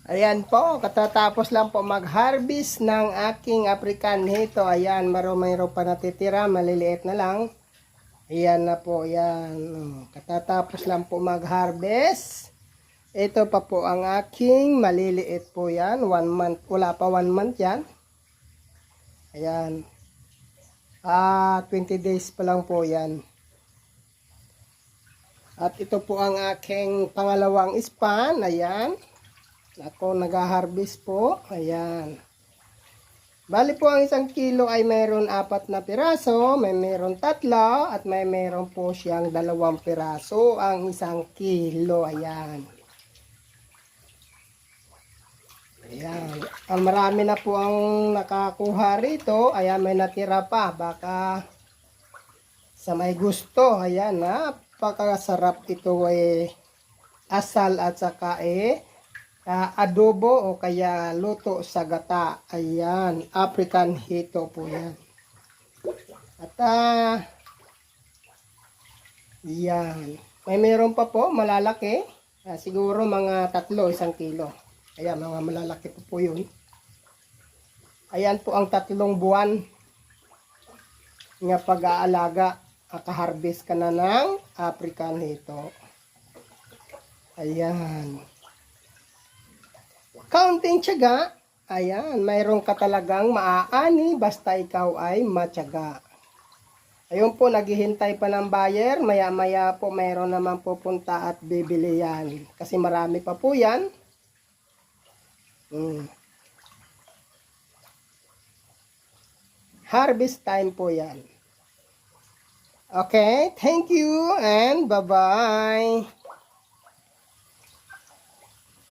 Ayan po, katatapos lang po mag-harvest ng aking African Hito. Ayan, mayroon pa natitira, maliliit na lang. Ayan na po, ayan. Katatapos lang po mag-harvest. Ito pa po ang aking maliliit po yan. 1 month, wala pa 1 month yan. Ayan. 20 days pa lang po yan. At ito po ang aking pangalawang span. Ayan. Ako nag-harvest po. Ayan. Bali po ang 1 kilo ay mayroon 4 na piraso. May mayroon 3. At may mayroon po siyang 2 piraso. Ang 1 kilo. Ayan. Ayan. Marami na po ang nakakuha rito. Ayan, may natira pa. Baka sa may gusto. Ayan, napakasarap ito asal at saka adobo o kaya luto sa gata. Ayan, African Hito po yan. At yan. May meron pa po malalaki. Siguro mga 3, 1 kilo. Ayan, mga malalaki po yun. Ayan po ang 3 buwan nga pag-aalaga. Naka-harvest ka na ng African Hito. Ayan. Kaunting tiyaga. Ayan, mayroon ka talagang maaani basta ikaw ay matyaga. Ayun po, naghihintay pa ng buyer. Maya-maya po mayroon naman pupunta at bibili yan. Kasi marami pa po yan. Harvest time po yan. Okay, thank you and bye-bye.